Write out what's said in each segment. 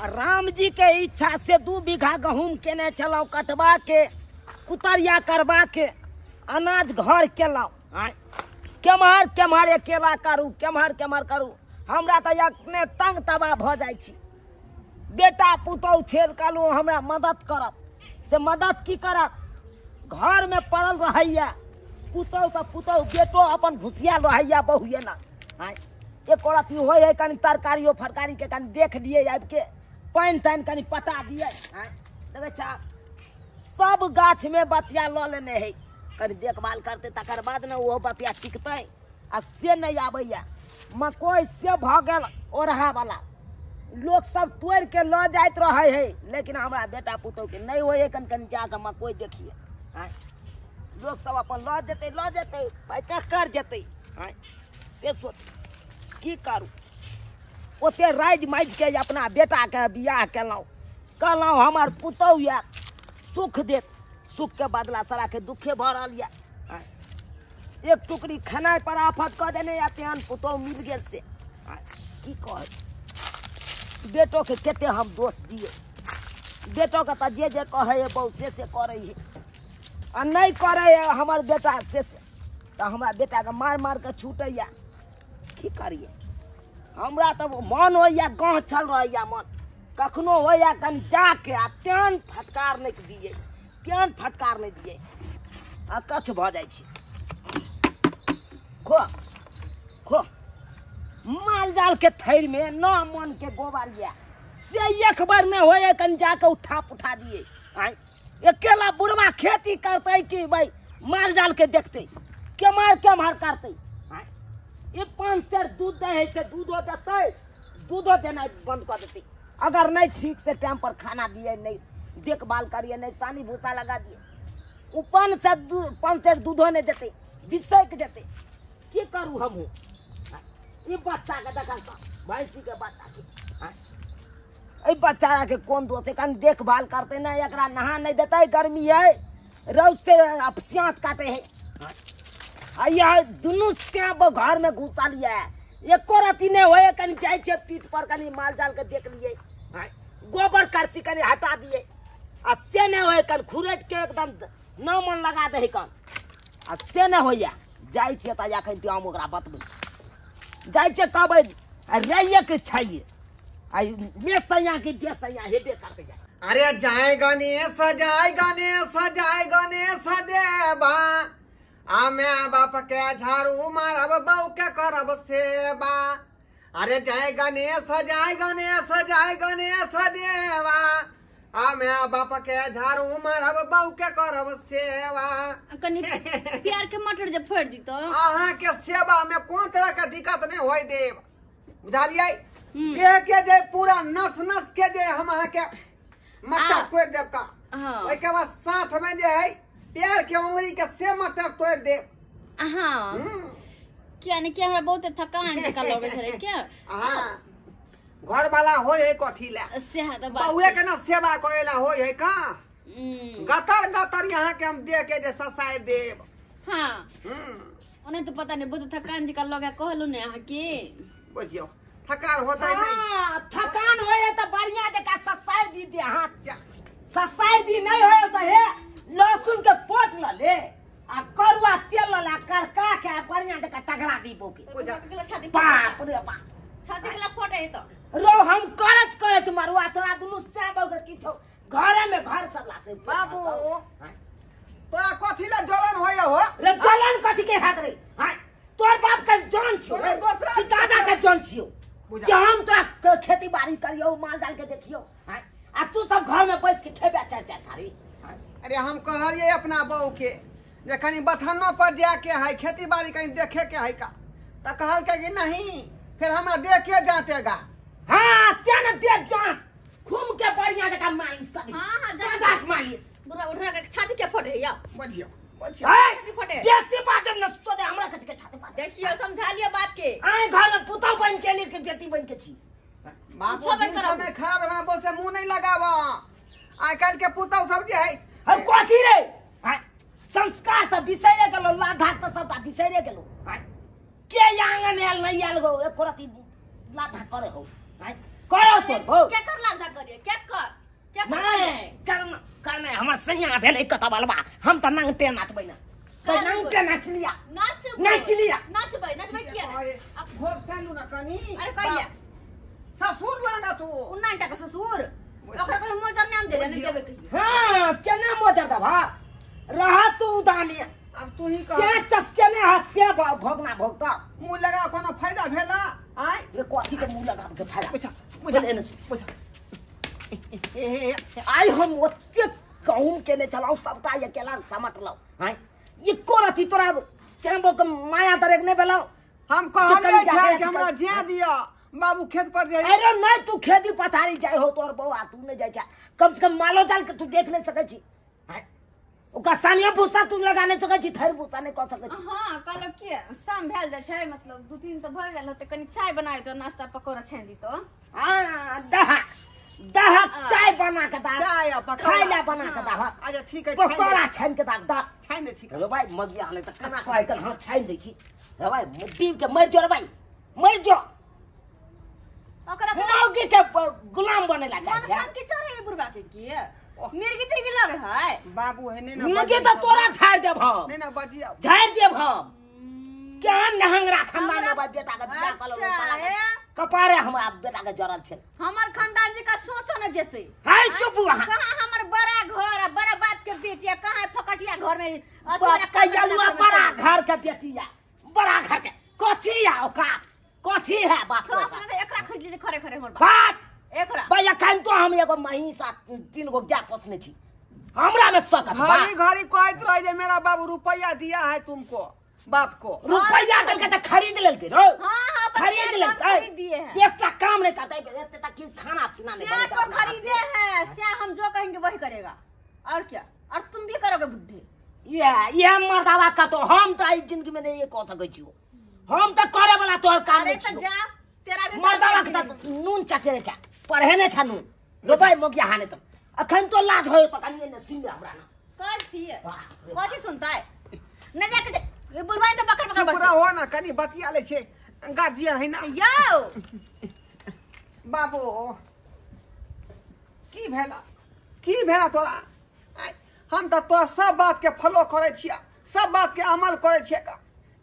राम जी के इच्छा से 2 बीघा गहूम केने चलाऊ कटवा के कुतरिया करवा के अनाज घर केलाऊ केम्हर केम्हर अकेला करू केम्हर केम्हर करू हमरा तो अपने तंग तबाह भ जाइ छी। बेटा पुतौ छेड़ कालू हमरा मदद करत से मदद की करत घर में पड़ल रहैया पुतौ तो पुतौ बेटो अपन घुसियाल रहैया बहुए ना एक औरत हो कनी तरकारियों फरकारी के कनी देख लिए आबि के पानि तानि कनी पटा दिए देखे छा सब गाछ में बतिया ल लेने है कनी देखभाल करते तकर बाद न वो बतिया टिकते आ से नहीं आबैया मकई से भ गेल ओढ़ा वाला लोग सब तोड़ के ल जाइत रहे है लेकिन हमारा बेटा पुतौ के नहीं हो कन कन जाके मकई देखिए लोग सब अपन ल जेते पैसा कर जेते से सोच की करू ओते राज माइज के अपना बेटा के बियाह केलौं कहलौं हमार पुतौ या सुख देत सुख के बदला सारा के दुखे भ रहल या एक टुकड़ी खाना पर आफत क देने या तेहन पुतौ मिल गेल से की कह बेटो के केते हम दोष दिए बेटो के त जे कहे बहु से करे है आ नहीं करे हमार बेटा से तो हमारा बेटा के मार मार के छूटैया की करिए हमरा तो मन हो या गाँव चल रहा मन कखनो हो या कन जाके आ तेन फटकार नहीं दिए तेन फटकार नहीं दिए आ कछ भ जाइ छी खो खो माल जाल के थैर में न मन के गोबरिया से एक बार में हो कन जाके उठा दिए अकेला बुढ़वा खेती करते कि भाई माल जाल के देखते केम्हर केम्हर करते ये 5 सेर दूध दे है से दूधो देते दूधो देना बंद कर देते अगर नहीं ठीक से टाइम पर खाना दिए नहीं देखभाल करिए नहीं सानी भूसा लगा दिए वो 5 सेर दूधो नहीं देते बिसक देते की करू हम ये बच्चा के देखा भैंसी के बच्चा के बच्चा के कौन दोष है कन देखभाल करते ना एकरा नहा नहीं देते गर्मी है रौद से अपसियात काटे है दुनू सांप घर में घुसा लिया है एको रती नहीं होए कनी जाए छे पीठ पर कनी माल जाल के देख लिए गोबर करची कनी हटा दिए आ से नहीं होए कन खुरेट के एकदम न मन लगा दे कन आ से नहीं होया जाय छे त या कन हम ओकरा बतबै जाय छे कहबै रहिए के चाहिए आई ले सैया की दे सैया हेबे करते जाए अरे जाए गणेश देवा आ मैं बाप के झाड़ू मारब बहू के करब सेवा अरे जय गणेश देवा आ मैं बाप के झाड़ू मारब बहू के करब सेवा कनी प्यार के मटर जब फोड़ दी तो अहाँ के सेवा में कोन तरह का दिक्कत नहीं होय देव बुझलियै देह के जे पूरा नस नस के जे हम अहाँ के मटर तोड़ देब का ओइ के बाद साथ में जे है पैर के उंगली के से मटर तोड़ दे हां क्या नहीं क्या हमरा बहुत थकान निकल लगे छे क्या हां घर वाला होय है कथी ला सेहत बात बहुए के ना सेवा करेला होय है का गतर यहां के हम दे के जे ससाय देब हां ओने तो पता नहीं बहुत थकान निकल लगे कहलु ने अहाँ के बुझियो थकान होता नहीं थकान होए त बढ़िया जका ससाय दी दे हां ससाय दी नहीं होए त हे लहसुन के पोट ल ले आ करुआ तेल ला करका के बढ़िया जका टगरा दी बोके बाप रे बाप छाती के ला फोटे है तो रो हम करत मरुआ तोरा दुनु से बग किछो घरे में घर सबला से बाबू तोरा कथी ला जलन होय हो रे जलन कथी के हाथ रे हां तोर बाप के जान छियो रे दादा के जान छियो जे हम तोरा खेती बाड़ी करियो माल जाल के देखियो हां आ तू सब घर में बैठ के खेबे चार थारी अरे हम कहलिए अपना बहू के जे कनी बथन्नो पर जाके है खेती बाड़ी कहीं देखे के है का त कहल के कि नहीं फिर हमरा देखे जातेगा हां तेन देख जात घूम के बढ़िया जका मालिश कर हां ज्यादा मालिश बुरा उठा के छाती के फोटे या बुझियो छाती फोटे देसी बात जब न सोदे हमरा कथि के छाती फाटे देखियो समझा लियो बाप के आए घर में पुतौ बन के लिए के बेटी बन के छी बाबू दिन समय खराब हमरा बोल से मुंह नहीं लगावा आइ काल के पुतौ सब जे है हम कथी रे संस्कार त बिसरे गेलो लाधा त सबटा बिसरे गेलो के आंगन आयल नहीं आयल गो एको रती लाधा करे हो करो तो भौ क्या कर लाल था करिए क्या कर नहीं करना हमर सैया भेलै कथा बलबा हम त नंगते नाचबै ना नंगते नाच लिया नाचबै किया अब भोग फैलू ना कनी अरे कहिया ससुर लागा तू उन्ना का ससुर ओकर कोई मोजर नाम दे नहीं देबे कहिए हां केना मोजर दबा रहा तू उदानी अब तू ही कह से चस्के ने हस्य भोगना भोगता मुंह लगा कोनो फायदा भेला आय रे कोठी के मुंह लगा के फायदा पूछा पूछा आई हम ओते कहूं के ने चलाऊ सबका अकेला समट लो हां ये कोरती तोरा श्यामो के माया दरेक ने बेलाओ हम कहले छै कि हमरा जे दिया बाबू खेत पर जाई अरे नहीं तू खेती पथारी जाय हो तोर बउआ तू नहीं जाय कम से कम मालो जाल के तू देख नहीं सकै छी हां ओका सानिया भूसा तू लगा नहीं सकै छी थैर भूसा नहीं क सकै छी हां कहलो के शाम भेल जाय छै मतलब 2-3 तो भ गेल होते कनी चाय बनाए तो नाश्ता पकोड़ा छान दी तो हां दहा चाय बना के दा चाय खाइला बना के दा अच्छा ठीक है पकोड़ा छान के दा छान दे ठीक रे भाई मगिया ने त कना कहै कर हां छान दै छी रे भाई मुट्ठी के मर जो रे भाई मर जो ओकरा मौगी के गुलाम बनेला चाहे मन के चढ़े बुरबा के की मिर्गी तिरगी लगे है बाबू है ने मुझे तो तोरा झाड़ देब हम नहीं ना बजिया झाड़ देब हम क्या नहंगरा खानदान में बेटा का बियाह कलो कपारे हमरा बेटा के जरल छै हमर खानदान जी का सोचो न जेते हाय चुप वहां कहां हमर बड़ा घर बड़ा बाप के बेटिया कहां फकटिया घर में बात कहिया बड़ा घर के बेटिया बड़ा घर के कथी है ओका कथी है बात तो अपने एकरा खरीद ले खरे खरे हमर बात एकरा भाई अखन तो हम एगो महिषा 3 गो गाय पोसने छी हमरा में सकत घड़ी घड़ी कहत रह जे मेरा बाबू रुपया दिया है तुमको बाप को रुपया करके त खरीद लेलके रो हां खरीद लेलके दिए हैं एक काम नहीं करता एते तक की खाना पीना नहीं क्या को खरीदे हैं क्या हम जो कहेंगे वही करेगा और क्या और तुम भी करोगे बुद्धि ये मर्दावा का तो हम तो इस जिंदगी में नहीं ये कह सकै छी हम तो करे वाला तोर काम अरे नहीं तो जा तेरा भी मर्दावा का तो नून चचरे चा पढ़े ने छ नून रुपया मोगिया हाने तो अखन तो लाज होय पता नहीं ने सुन हमरा ना कर थी कथि सुनता है न जाके बुरबाई तो पकड़ पकड़ पूरा हो ना कनी बतिया ले छे गार्जियन है ना यो बाबू की भेला तोरा हम तो तोरा सब बात के फॉलो करे छिया सब बात के अमल करे छिया का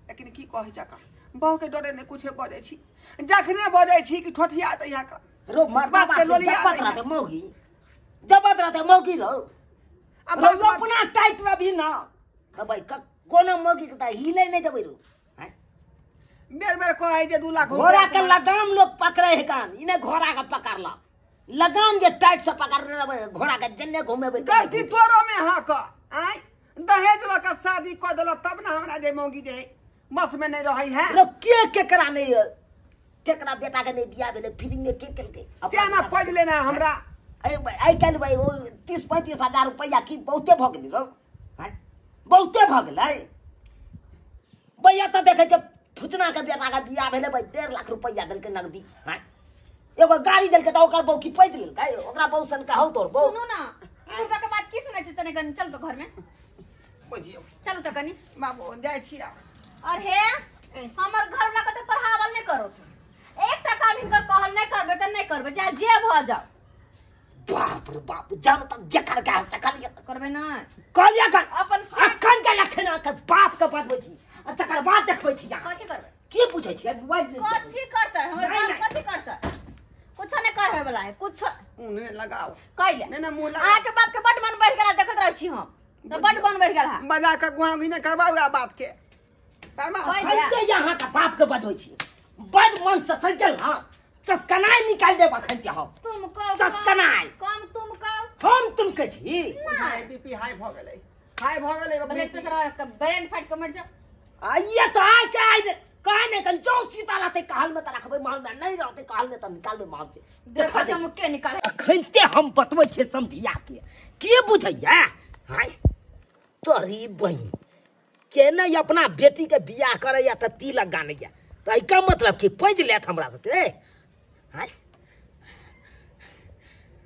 लेकिन की कहै छ का बहु के डरे ने कुछ बजे छी जखने बजे छी कि ठोठिया दैया का रो मर्दावा से जबत रहते मौगी रो अब अपना टाइट रही ना तो भाई कोनो मौगी के त हिले नहीं देबै रो बेर बेर कहै जे 2 लाख घोड़ा के लगाम लोग पकड़े है कान इने घोड़ा का पकड़ला लगाम जे टाइट से पकड़ने घोड़ा के जन्ने घुमेबे गलती तोरो में हां का आय दहेज ल का शादी क देला तब ना हमरा जे मौगी जे बस में नहीं रहै है लो के केकरा नहीं केकरा बेटा के नहीं बियाह देले फीलिंग में के केलके क्या ना पज लेना हमरा आई कल भाई 30-35 हजार रुपया की बहुते भ गेली रो बहुते भ गेलै भैया तो देखे जब फुचना के बेटा के बियाह भेले भाई 1.5 लाख रुपया देलके नगदी हैं एगो गाड़ी देलके त ओकर बहु की पैद लेलकै ओकरा बहु सन का हौ तोर बहु सुनो ना बुरबा के बात की सुनै छ चने कन चल तो घर में बुझियो चलो तो कनी बाबू जाय छिया और हे हमर घर वाला के तो पढ़ावल नहीं करो एक टका हिनकर कहल नहीं करबे त नहीं करबे चाहे जे भ जाओ बाप रे बाप जान त जकर का सकल करबे ना कहलिया कर अपन अखन के अखना के बाप के बतबै छी आ तकर बाद देखबै छी यहाँ कथि करबे की पूछै छी मोबाइल में कथि करता है हमर बाप कथि करता है कुछ नहीं कहबे वाला है कुछ उन्हें लगाओ कहले नहीं ना मुंह लगा आ के बाप के बड मन बढ़ गेला देखत रहै छी हम तो बड मन बढ़ गेला बजा के गुआंगी ने करबाऊ बात के खैते यहाँ का बाप के बतबै छी बड मन से सजल हां चस्कनाई निकाल देब अखन के हम तुम को चस्कनाई कम तुम को हम तुम के छी हाय बीपी हाई भ गेलै ब्लड प्रेशर का ब्रेन फाट के मर जा आइए तो आ के आई कहे ने कन 4 सीता रहते कहल में त रखबे महल में नहीं रहते कहल में त निकालबे महल से देखा हम के निकाले अखनते हम बतबै छे समधिया के बुझैया हाय तोरी बहिन के नहीं अपना बेटी के बियाह करैया त तिलक गानैया त ई का मतलब कि पैज लेत हमरा सबके हाय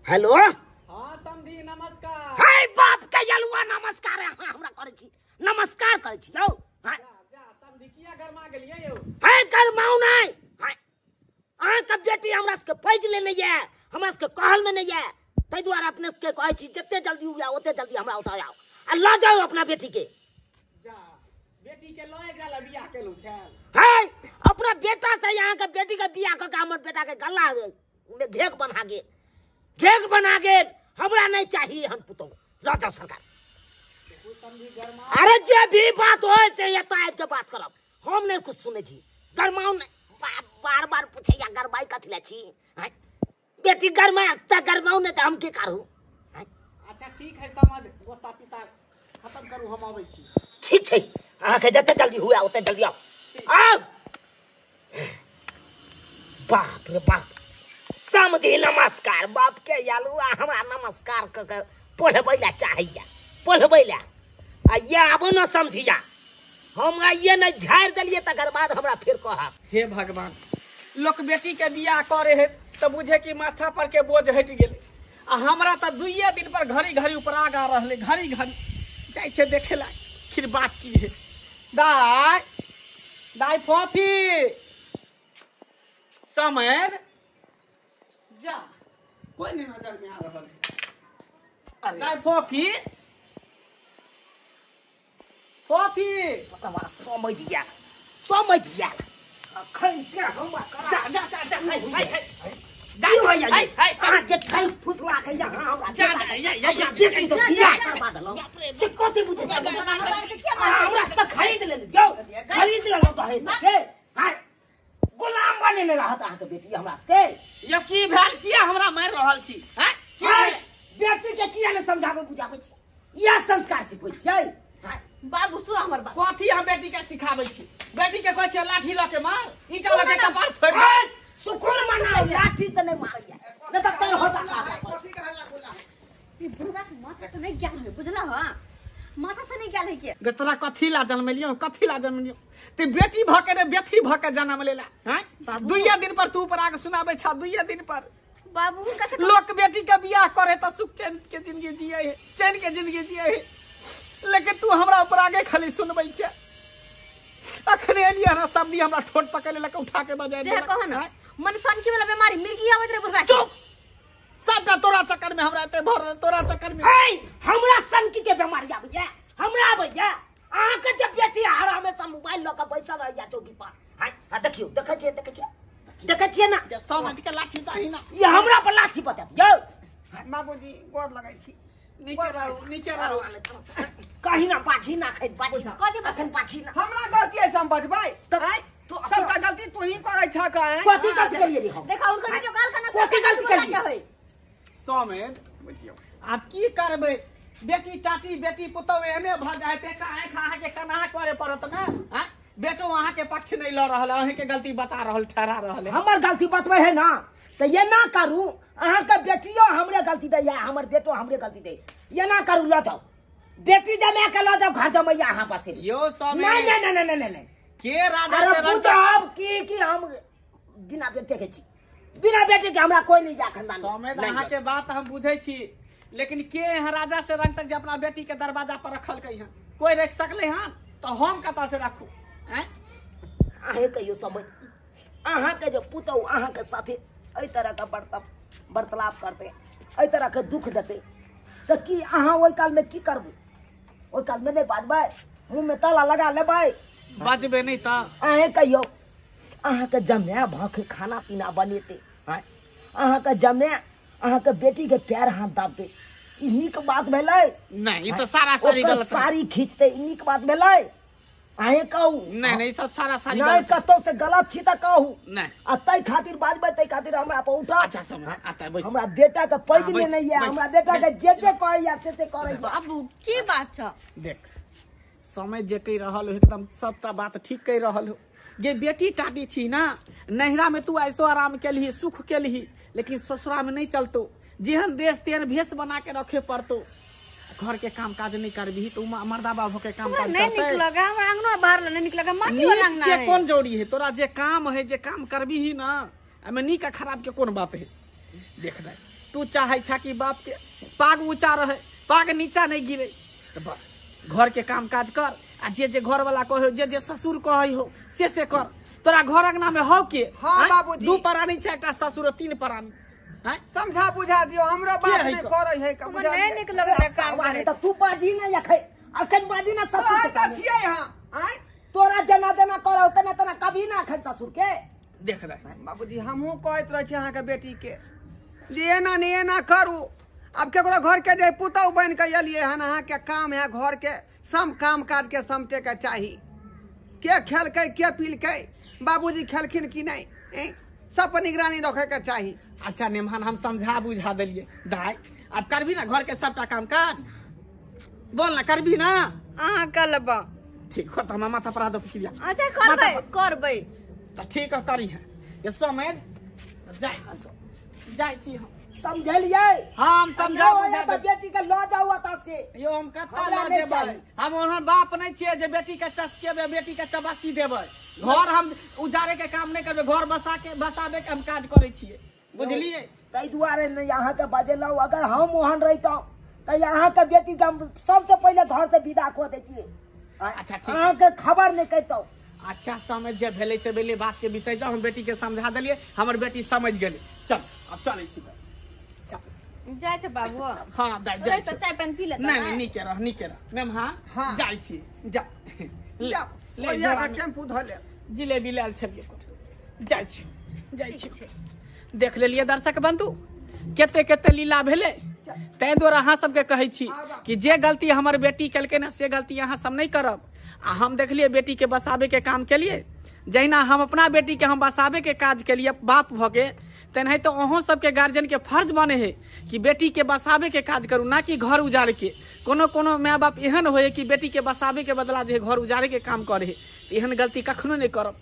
हेलो हां समधी नमस्कार हाय बाप के यलुआ नमस्कार हमरा करै छी नमस्कार करै छी यौ हाय जा समधी किया घर मा गेलियै यौ हाय कर माउ नहीं हाय अहाँ के बेटी हमरा से पैज ले नहीं है, हमरा से कहल में नहीं है। तै द्वारा अपने से कहै छी जते जल्दी हुआ ओते जल्दी हमरा उतार आओ आ ला जाओ अपना बेटी के। जा बेटी के लए जाला बियाह केलु छै। है अपना बेटा से यहाँ के बेटी के बियाह क के हमर बेटा के गला में घेक बना गेल, घेक बना गेल। हमरा नहीं चाहिए हम पुतो ला जाओ सरकार। अरे जे भी बात होय से एत आबि के बात करब, हम नहीं कुछ सुने छी। गरमाउ नहीं बार बार पूछे या गरमाई कथि ले छी। बेटी गरमा त गरमाउ नहीं त हम के करू। अच्छा ठीक है समझ गोसा पिता खत्म करू हम आबै छी। ठीक छै अहाँ के जते जल्दी हुआ ओते जल्दी आओ। आओ बाप रे बाप समझी नमस्कार बाप के यालुआ हमरा नमस्कार क के पढ़बैला चाहिए पढ़बैला आ ये आबो न समझिया हम ये नहीं झाड़ देलिए तकर बाद हमरा फिर कहब। हे भगवान लोक बेटी के बियाह करे है तो बुझे कि माथा पर के बोझ हट गेले आ हमरा त दुइये दिन पर घड़ी घड़ी उपराग आ रहले। घड़ी घड़ी जाय छे देखे ला फिर बात की है। दाई दाई फॉफी समझ जा कोई नहीं नजर में आ रहल है। दाई फॉफी फॉफी समझ दिया अखन के हम जा जा जा जा जानो है ये हां के खाई फुसला के यहां हमरा जा जा या देखि तो बियाह करबा देलो से कथि बुझे हमरा से खरीद ले जो खरीद ले तो है हां गुलाम बने ने रहत अहाँ के बेटी हमरा से ये की भेल किया हमरा मार रहल छी। हैं की बेटी के किया ने समझाबे बुझाबे छी या संस्कार सिखबै छियै। बाबू सुन हमर बात। कथी हम बेटी के सिखाबै छी। बेटी के कहै छै लाठी ल के मार ईटा ल के कपार फोड़ सुकुन मनाओ लाठी से नहीं मारिया न त कर होता कथी के हल्ला बोला ई बुढ़वा के माथा से नहीं गेल है बुझला ह माथा से नहीं गेल है के गे तोरा कथी ला जन्मलियो कथी ला जन्मलियो ते बेटी भ के बेथी भ के जन्म लेला। हैं दुइये दिन पर तू पर आके सुनाबै छ दुइये दिन पर बाबू कैसे लोक बेटी के बियाह करे त सुख चैन के जिंदगी जिए है चैन के जिंदगी जिए है लेकिन तू हमरा ऊपर आगे खाली सुनबै छ। अखने एलिया ना सबदी हमरा ठोट पकड़ लेलक उठा के बजाय जे कह ना मन सन की वाला बीमारी मिर्गी आवत रे बुढ़वा। चुप सबका तोरा चक्कर में हमरा एते भर तोरा चक्कर में हमरा सनकी के बीमारी आबैया हमरा आबैया अहाँ के जब बेटी हरा में सब मोबाइल ल के बैसल रहैया चौकी पर। हां देखियो देखे छियै ना समझ के लाठी दही ना ये हमरा पर लाठी बता यौ बाबूजी गोर लगै छी। नीचे रहो कहीं ना बाजी ना खाई बाजी अखन बाजी ना हमरा गलती है हम बजबै तो सबका गलती तू ही करै छ का है। कथी गलती करिए रे हम देखा उनकर वीडियो कॉल करना कथी गलती करिए होय समेत बुझियो आब की करबै बेटी टाटी बेटी पुतौ एहने भ जाय ते काहे खा के कना करे पड़त ना। हैं बेटो वहां के पक्ष नहीं ल रहल अहीं के गलती बता रहल ठहरा रहल है। हमर गलती बतबै है ना तो ये ना करू अहाँ के बेटियो हमरे गलती दे या हमर बेटो हमरे गलती दे ये ना करू ल जाओ बेटी जमा के ल जाओ घर जमैया अहाँ पास यो समेत नहीं के राजा अरे से पूछब की हम बिना बेटे के छी बिना बेटे के हमरा कोई नहीं जा खानदान समेत अहाँ के बात हम बुझै छी लेकिन के यहाँ राजा से रंग तक जे अपना बेटी के दरवाजा पर रखल कहीं कोई रख सकले हां तो हम कता से रखू। हैं अहे कहियो समय अहाँ के जो पुतौ अहाँ के साथे एहि तरह का वार्तालाप करते एहि तरह के दुख देते तो की अहाँ ओहि काल में की करबै ओहि काल में नहीं बाजबै मुंह में ताला लगा लेबै बाजबे नहीं त अहे कहियो अहाँ के जमे भखे खाना पीना बनेते अहाँ के जमे अहाँ के बेटी के पैर हाथ दाबते ई नीक बात भेलै नहीं तो सारा सारी गलत सारी खींचते ई नीक बात भेलै अहे कहू नहीं सब सारा सारी नहीं कतो से गलत छी त कहू नहीं आ तै खातिर बाजबै तै खातिर हमरा पर उठा अच्छा समझ आता है बस हमरा बेटा के पैज हाँ, नहीं है बस, हमरा बेटा के जे कहैया से करैया बाबू की बात छ देख समय जे कह रहल हो एकदम सबटा बात ठीक कह रहल हो गे बेटी टाटी छी ना नहिरा में तू ऐसो आराम केलही सुख केलही लेकिन ससुरा में नहीं चलतो जेहन देश तेहन भेष बना के रखे पड़तो घर के काम काज नहीं करबी तो मर्दा बाबू के काम काज नहीं करते निक लगा हमरा अंगना बाहर नहीं निक लगा माटी वाला अंगना के है कौन जोड़ी है तोरा जे काम है जे काम करबी ही ना एमे नीक आ खराब के कौन बात है देख दे तू चाहे छा कि बाप के पाग ऊंचा रहे पाग नीचा नहीं गिरे तो बस घर के काम काज कर आ जे घर वाला कहे जे ससुर कहे हो से कर तोरा घर अंगना में हो के हाँ बाबूजी। 2 परानी 4 टा ससुर 3 परानी हैं? समझा बुझा दियो हमरो बात है नहीं को? करे है का बुझा नहीं निक लग रहा काम सावा करे रे तो तू बाजी ना यखे अखन बाजी ना ससुर के तो सामने। छिए हां आय तोरा जना जना करो तना तना कभी ना अखन ससुर के। देख रहे बाबूजी हमहू कहत रह छी अहाँ के बेटी के जे एना नहीं एना करू। अब केकरो घर के जे पुतौ बन के एलिए हन अहाँ के काम है घर के सम काम काज के समटे के चाही। के खेलकै के पीलकै बाबूजी खेलखिन कि नहीं सब पर निगरानी रखे के चाही। अच्छा नेमान हम समझा बुझा दिलिए दाई अब करबी ना घर के सबटा काम काज बोल ना करबी ना अहाँ कलबा ठीक हो तो हम माथा पर दो फिरिया अच्छा करबै करबै तो ठीक है करी है ये समय जाय छी हम समझलिए हम समझा बुझा तो बेटी के लो जाऊ अता से। यो हम कत्ता हमरा ल नहीं देबै चाही। हम ओहन बाप नहीं छिए जे बेटी के चसकेबे बेटी के चबासी देबै घर हम उजारे के काम नहीं करबे घर बसाबे के हम काज करे छिए बुझलिए। तै दुआरे नहीं यहाँ के बजेलौ अगर हम ओहन रहितौ तो यहाँ के बेटी के हम सबसे पहले घर से विदा को देतिए। अच्छा, ठीक। अहाँ के खबर नहीं करतौ। अच्छा समझ जे भेले से भेले बात के विषय जो हम बेटी के समझा दिलिए हमर बेटी समझ गेले चल अब चले छी जाय छै बाबू हां दाई रे जाय तो चाय पानी पी लेता नहीं नहीं के रह मेहमान हाँ। जाय छी जा जा ले ले जोड़ा में टेम्पू धो ले जिलेबी लाल छलिए जाय छी देख लेलिए दर्शक बंधु केते केते लीला भेले तै द्वारा अहाँ सबके कहै छी कि जे गलती हमर बेटी केलकै ना से गलती अहाँ सब नहीं करब। आ हम देखलिए बेटी के बसाबे के काम के लिए जहिना हम अपना बेटी के हम बसाबे के काज के लिए बाप भ गए तेनाही तो अहों सबके गार्जियन के फर्ज बने है कि बेटी के बसाबे के काज करू ना कि घर उजाड़ के। कोनो माँ बाप एहन होए कि बेटी के बसाबे के बदला जे घर उजाड़े के काम करे है एहन गलती कखनो नहीं करब।